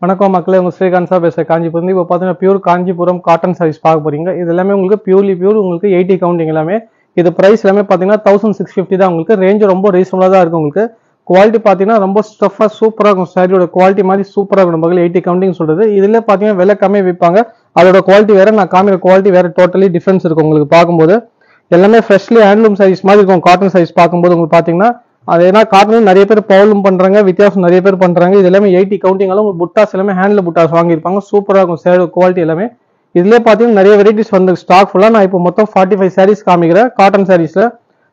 வணக்கம் மக்களே, உங்க ஸ்ரீகாந்த் சார் பேசுகிறேன் காஞ்சிபுரம். இப்போ பார்த்தீங்கன்னா பியூர் காஞ்சிபுரம் காட்டன் சாரீஸ் பார்க்க போறீங்க. இது எல்லாமே உங்களுக்கு பியூர் உங்களுக்கு 80 கவுண்டிங் எல்லாமே. இது பிரைஸ் எல்லாமே பார்த்தீங்கன்னா 1650 தான். உங்களுக்கு ரேஞ்ச் ரொம்ப ரீசனபிளாக தான் இருக்கும். உங்களுக்கு குவாலிட்டி பார்த்தீங்கன்னா ரொம்ப ஸ்டஃபாக சூப்பராக இருக்கும். சாரியோட குவாலிட்டி மாதிரி சூப்பராக இருக்கும். நம்ம 80 கவுண்டிங் சொல்றது. இதில் பார்த்தீங்கன்னா விலை கம்மியாக விற்பாங்க. அதோட குவாலிட்டி வேற, நான் காமிக்கிற குவாலிட்டி வேற, டோட்டலி டிஃபரன்ஸ் இருக்கும். உங்களுக்கு பார்க்கும்போது எல்லாமே ஃப்ரெஷ்லி ஹேண்ட்லூம் சாரீஸ் மாதிரி இருக்கும். காட்டன் சாரீஸ் பார்க்கும்போது உங்களுக்கு பார்த்தீங்கன்னா அது ஏன்னா காட்டன்ல நிறைய பேர் பவுலும் பண்றாங்க, வித்தியாசம் நிறைய பேர் பண்றாங்க. இது எல்லாமே 80 கவுண்டிங்காலும் உங்களுக்கு புட்டாஸ் எல்லாமே ஹேண்ட்ல புட்டாஸ் வாங்கியிருப்பாங்க. சூப்பராக இருக்கும் சேரீ குவாலிட்டி எல்லாமே. இதுலேயே பார்த்தீங்கன்னா நிறைய வெரைட்டிஸ் வந்து ஸ்டாக் ஃபுல்லாக. நான் இப்போ மொத்தம் 45 சாரீஸ் காமிக்கிறேன். காட்டன் சாரீஸ்ல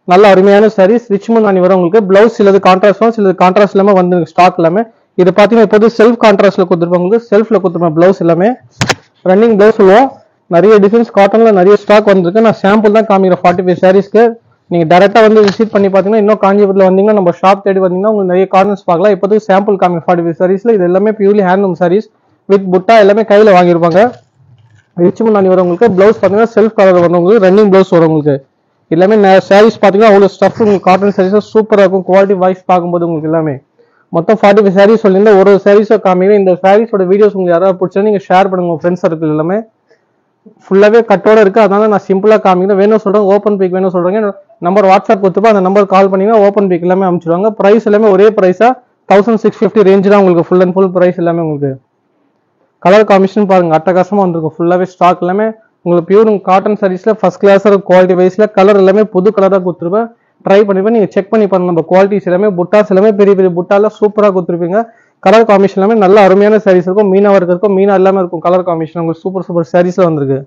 நல்ல அருமையான சாரீஸ் ரிச்மண்ட் அணி வரும். உங்களுக்கு பிளவுஸ் சிலது கான்ட்ராஸ்ட் வரும், சிலது கான்ட்ராஸ்ட் எல்லாமே வந்து ஸ்டாக் எல்லாமே. இது பார்த்தீங்கன்னா இப்போ செல்ஃப் கான்ட்ராஸ்ட்ல கொடுத்துருப்பாங்க. உங்களுக்கு செல்ஃப்ல கொடுத்துருப்பாங்க பிளவுஸ் எல்லாமே. ரன்னிங் பிளவுஸ் சொல்லுவோம். நிறைய டிசைன்ஸ் காட்டன்ல நிறைய ஸ்டாக் வந்திருக்கு. நான் சாம்பிள் தான் காமிக்கிறேன் 45 சாரீஸ்க்கு. நீங்க டைரக்டா வந்து விசிட் பண்ணி பாத்தீங்கன்னா இன்னும் காஞ்சிபுரத்துல வந்தீங்கன்னா நம்ம ஷாப் தேடி வந்தீங்கன்னா உங்களுக்கு நிறைய கார்னர்ஸ் பார்க்கலாம். இப்போதைக்கு சாம்பிள் காமி 45 சாரீஸ்ல இது எல்லாமே பியூர்லி ஹேண்ட்லூம் சாரீஸ் வித் புட்டா எல்லாமே கையில வாங்கியிருப்பாங்க. ரிச்மண்ட் அணி வரும். உங்களுக்கு பிளவுஸ் பாத்தீங்கன்னா செல்ஃப் கலர் வரும். உங்களுக்கு ரன்னிங் பிளவுஸ் வரும். உங்களுக்கு எல்லாமே சாரீஸ் பாத்தீங்கன்னா அவ்வளவு ஸ்டஃப். உங்களுக்கு காட்டன் சாரீஸ் சூப்பரா இருக்கும். குவாலிட்டி வைஸ் பார்க்கும்போது உங்களுக்கு எல்லாமே மொத்தம் 45 சாரீஸ் சொல்லியிருந்தா ஒரு சாரீஸோ காமிங்க. இந்த சாரீஸோட வீடியோஸ் உங்களுக்கு யாராவது பிடிச்சா நீங்க ஷேர் பண்ணுங்க உங்க ஃப்ரெண்ட்ஸ் சர்க்கிள் எல்லாமே. ஃபுல்லாவே கட்டோட இருக்கு. அதனால நான் சிம்பிளா காமிக்கிறேன். வேணும் சொல்றேன், ஓப்பன் பிக் வேணும் சொல்றேங்க, நம்பர் வாட்ஸ்அப் கொடுத்துப்பா, அந்த நம்பர் கால் பண்ணீங்கன்னா ஓப்பன் பிக் எல்லாமே அனுப்பிச்சிடுவாங்க. பிரைஸ் எல்லாமே ஒரே பிரைஸா 1650 ரேஞ்ச் தான். உங்களுக்கு ஃபுல் அண்ட் ஃபுல் பிரைஸ் எல்லாமே. உங்களுக்கு கலர் காம்பினேஷன் பாருங்க அட்டகாசமா வந்திருக்கும். ஃபுல்லாவே ஸ்டாக் எல்லாமே உங்களுக்கு பியூர் காட்டன் சாரீஸ்ல ஃபர்ஸ்ட் கிளாஸ் குவாலிட்டி வைஸ்ல கலர் எல்லாமே புது கலரா கொடுத்துருப்பேன். ட்ரை பண்ணிப்பேன், நீங்க செக் பண்ணி பாருங்க. நம்ம குவாலிட்டிஸ் எல்லாமே புட்டாஸ் எல்லாமே பெரிய பெரிய புட்டால சூப்பரா கொடுத்துருப்பீங்க. கலர் காம்பினேஷன் எல்லாமே நல்ல அருமையான சாரீஸ் இருக்கும். மீனா ஒர்க் இருக்கும், மீனா எல்லாமே இருக்கும். கலர் காம்பினேஷன் உங்களுக்கு சூப்பர் சூப்பர் சாரீஸ்ல வந்திருக்கு.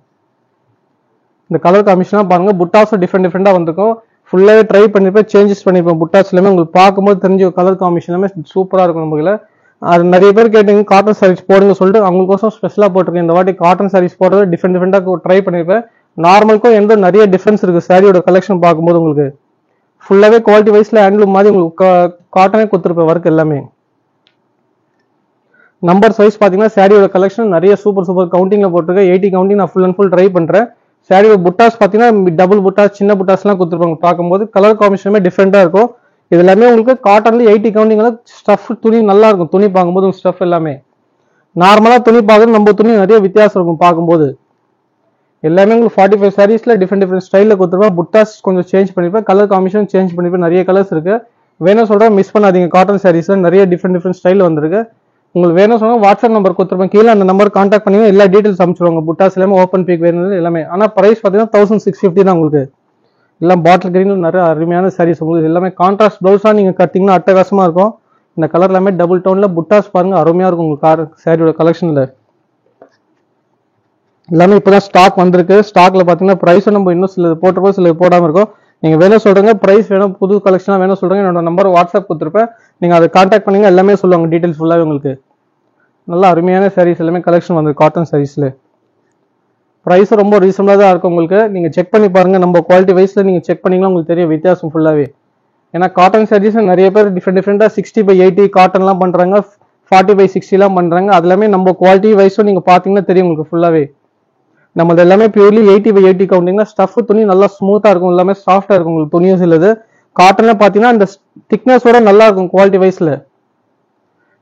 இந்த கலர் காம்பினேஷனா பாருங்க. புட்டாஸும் டிஃப்ரெண்டா வந்திருக்கும். ஃபுல்லாவே ட்ரை பண்ணிப்பேன், சேஞ்சஸ் பண்ணிப்பேன். புட்டாஸ் எல்லாமே உங்களுக்கு பார்க்கும்போது தெரிஞ்ச கலர் காம்பினேஷன் எல்லாமே சூப்பரா இருக்கும். நம்மள அது நிறைய பேர் கேட்டீங்க காட்டன் சாரீஸ் போடுங்க சொல்லிட்டு அவங்களுக்கோசம் ஸ்பெஷலா போட்டிருக்கேன். இந்த வாட்டி காட்டன் சாரீஸ் போடுறது டிஃப்ரெண்டா ட்ரை பண்ணிருப்பேன். நார்மலுக்கும் எந்த நிறைய டிஃபரன்ஸ் இருக்கு. சாரியோட கலெக்ஷன் பார்க்கும்போது உங்களுக்கு ஃபுல்லாவே குவாலிட்டி வைஸ்ல ஹேண்ட்லூம் மாதிரி உங்களுக்கு காட்டனே கொடுத்துருப்பேன். ஒர்க் எல்லாமே நம்பர் சைஸ் பாத்தீங்கன்னா சாரியோட கலெக்ஷன் நிறைய சூப்பர் சூப்பர் கவுண்டிங்ல போட்டிருக்கேன். 80 கவுண்டிங் நான் ஃபுல் அண்ட் ஃபுல் ட்ரை பண்றேன். சாரியோட புட்டாஸ் பாத்தீங்கன்னா டபுள் புட்டாஸ், சின்ன புட்டாஸ் எல்லாம் கொடுத்துருப்பாங்க. பார்க்கும்போது கலர் காம்பினேஷனுமே டிஃப்ரெண்டா இருக்கும். இது எல்லாமே உங்களுக்கு காட்டன்ல 80 கவுண்டிங்ல ஸ்டஃப் துணி நல்லா இருக்கும். துணி பார்க்கும்போது ஸ்டஃப் எல்லாமே நார்மலா துணி பார்க்குறது நம்ம துணி நிறைய வித்தியாசம் இருக்கும். பார்க்கும்போது எல்லாமே உங்களுக்கு 45 சாரீஸ்ல டிஃப்ரெண்ட் ஸ்டைல்ல கொடுத்துருப்பேன். புட்டாஸ் கொஞ்சம் சேஞ்ச் பண்ணிருப்பேன், கலர் காம்பினேஷன் சேஞ்ச் பண்ணிருப்பேன். நிறைய கலர்ஸ் இருக்கு. வேணும் சொல்றேன், மிஸ் பண்ணாதீங்க. காட்டன் சாரீஸ்ல நிறைய டிஃப்ரெண்ட் ஸ்டைல் வந்திருக்கு. உங்களுக்கு வேணும் சொன்னா வாட்ஸ்அப் நம்பர் கொடுத்துருப்பேன் கீழே. அந்த நம்பர் கான்டாக்ட் பண்ணி எல்லா டீடைல்ஸ் அனுப்பிச்சுடுவாங்க. புட்டாஸ் எல்லாமே ஓப்பன் பிக் வேணும் எல்லாமே. ஆனா பிரைஸ் பாத்தீங்கன்னா 1650 தான். உங்களுக்கு எல்லாம் பாட்டில் கிரீன் நிறைய அருமையான சாரீஸ். உங்களுக்கு எல்லாமே கான்ட்ராஸ்ட் பிளவுஸா நீங்க கட்டிங்கன்னா அட்டகாசமா இருக்கும். இந்த கலர் எல்லாமே டபுள் டவுன்ல புட்டாஸ் பாருங்க அருமையா இருக்கும். உங்களுக்கு சாரியோட கலெக்ஷன்ல எல்லாமே இப்பதான் ஸ்டாக் வந்திருக்கு. ஸ்டாக்ல பாத்தீங்கன்னா பிரைஸ் நம்ம இன்னும் சில போட்டப்போ சில போடாம இருக்கும். நீங்க வேணும் சொல்றீங்க, பிரைஸ் வேணும், புது கலெக்ஷனா வேணும் சொல்றீங்க, என்னோட நம்பர் வாட்ஸ்அப் கொடுத்துருப்பேன். நீங்க அதை கான்டாக்ட் பண்ணீங்க, எல்லாமே சொல்லுவாங்க டீடைல்ஸ் ஃபுல்லாவே. உங்களுக்கு நல்ல அருமையான சாரீஸ் எல்லாமே கலெக்ஷன் வந்து காட்டன் சாரீஸ்ல பிரைஸ் ரொம்ப ரீசனபிளா தான் இருக்கும். உங்களுக்கு நீங்க செக் பண்ணி பாருங்க. நம்ம குவாலிட்டி வைஸ்ல நீங்க செக் பண்ணீங்கன்னா உங்களுக்கு தெரியும் வித்தியாசம் ஃபுல்லாவே. ஏன்னா காட்டன் சாரீஸ் நிறைய பேர் டிஃப்ரெண்டா 60/80 காட்டன் எல்லாம் பண்றாங்க, 40/60 எல்லாம் பண்றாங்க. அது எல்லாமே நம்ம குவாலிட்டி வைஸும் நீங்க பாத்தீங்கன்னா தெரியும் உங்களுக்கு ஃபுல்லாவே. நம்மளது எல்லாமே பியூர்லி 80/80 கவுண்டிங்னா ஸ்டஃப் துணி நல்லா ஸ்மூத்தா இருக்கும். எல்லாமே சாஃப்டா இருக்கும். உங்களுக்கு துணியும் சிலது காட்டன்ல பாத்தீங்கன்னா இந்த திக்னஸோட நல்லா இருக்கும் குவாலிட்டி வைஸ்ல.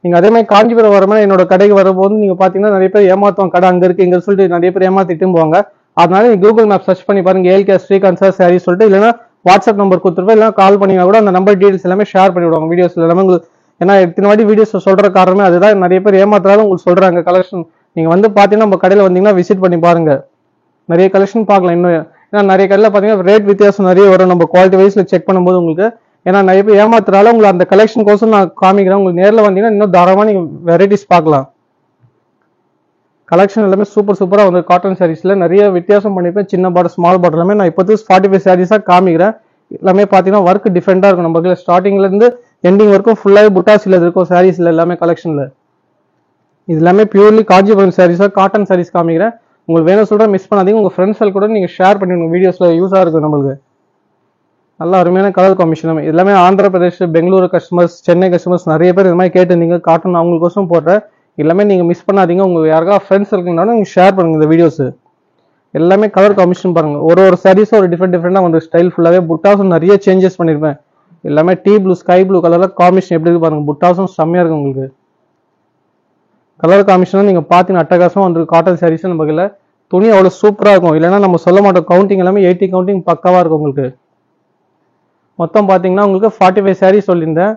நீங்க அதே மாதிரி காஞ்சிபுரம் வர மாதிரி என்னோட கடைக்கு வரும்போது நீங்க பாத்தீங்கன்னா நிறைய பேர் ஏமாத்துவாங்க. கடை அங்க இருக்கு இங்க சொல்லிட்டு நிறைய பேர் ஏமாத்திட்டு போவாங்க. அதனால நீங்க கூகுள் மேப் சர்ச் பண்ணி பாருங்க, ஏல்கே ஸ்ரீகாந்த் சார் சாரி சொல்லிட்டு, இல்லைன்னா வாட்ஸ்அப் நம்பர் கொடுத்துருப்பேன், இல்லைன்னா கால் பண்ணீங்கன்னா கூட அந்த நம்பர் டீடைல்ஸ் எல்லாமே ஷேர் பண்ணி விடுவாங்க வீடியோஸ்ல எல்லாமே. உங்களுக்கு ஏன்னா இத்தனை வாட்டி வீடியோஸ் சொல்ற காரணமே அதுதான். நிறைய பேர் ஏமாத்துறாலும் உங்களுக்கு சொல்றாங்க கலெக்ஷன். நீங்க வந்து பாத்தீங்கன்னா நம்ம கடையில வந்தீங்கன்னா விசிட் பண்ணி பாருங்க. நிறைய கலெக்ஷன் பார்க்கலாம். இன்னும் ஏன்னா நிறைய கடையில் பாத்தீங்கன்னா ரேட் வித்தியாசம் நிறைய வரும். நம்ம குவாலிட்டி வைஸ்ல செக் பண்ணும்போது உங்களுக்கு ஏன்னா நிறைய பேர் ஏமாத்துறாலும் உங்களுக்கு அந்த கலெக்ஷன் கோசம் நான் காமிக்கிறேன். உங்களுக்கு நேரில் வந்தீங்கன்னா இன்னும் தாராளமா நீங்க வெரைட்டிஸ் பார்க்கலாம். கலெக்ஷன் எல்லாமே சூப்பரா வந்து காட்டன் சாரீஸ்ல நிறைய வித்தியாசம் பண்ணிப்பேன். சின்ன பாட்டில், ஸ்மால் பாட்டில் எல்லாமே நான் இப்போது 45 சாரீஸா காமிக்கிறேன். எல்லாமே பாத்தீங்கன்னா ஒர்க் டிஃப்ரெண்டா இருக்கும். நம்ம ஸ்டார்டிங்ல இருந்து எண்டிங் வரைக்கும் ஃபுல்லாவே புட்டாஸ்ல இருக்கும் சாரீஸ்ல எல்லாமே கலெக்ஷன்ல. இது எல்லாமே பியூர்லி காஞ்சிபுரம் சாரீஸா காட்டன் சாரீஸ் காமிக்கிறேன். உங்களுக்கு வேணும் சொல்ற மிஸ் பண்ணாதீங்க. உங்க ஃப்ரெண்ட்ஸ் கூட நீங்க ஷேர் பண்ணிடுங்க. வீடியோஸ்ல யூஸா இருக்கும். நம்மளுக்கு நல்ல அருமையான கலர் காம்பினேஷன் எல்லாமே. ஆந்திர பிரதேஷ், பெங்களூரு கஸ்டமர்ஸ், சென்னை கஸ்டமர்ஸ் நிறைய பேர் இந்த மாதிரி கேட்டிருந்தீங்க. காட்டன் அவங்களுக்கோசம் போடுறேன். எல்லாமே நீங்க மிஸ் பண்ணாதீங்க. உங்களுக்கு யாருக்கா ஃப்ரெண்ட்ஸ் இருக்குனாலும் நீங்க ஷேர் பண்ணுங்க இந்த வீடியோஸ். எல்லாமே கலர் காம்பினேஷன் பாருங்க. ஒரு சாரீஸும் ஒரு டிஃப்ரெண்டா வந்து ஸ்டைல் ஃபுல்லாவே. புட்டாஸும் நிறைய சேஞ்சஸ் பண்ணிருப்பேன். எல்லாமே டீ ப்ளூ, ஸ்கை ப்ளூ கலர்ல காம்பினேஷன் எப்படி இருக்கு பாருங்க. புட்டாஸும் செம்மையா இருக்கு உங்களுக்கு. கலர் காம்பினேஷன் நீங்கள் பார்த்தீங்கன்னா அட்டகாசமாக வந்துருக்கு காட்டன் சாரீஸ் நம்ம கையில். துணி அவ்வளோ சூப்பராக இருக்கும். இல்லைன்னா நம்ம சொல்ல மாட்டோம், கவுண்டிங் எல்லாமே 80 கவுண்டிங் பக்காவாக இருக்கும் உங்களுக்கு. மொத்தம் பார்த்தீங்கன்னா உங்களுக்கு 45 சாரீஸ் சொல்லியிருந்தேன்.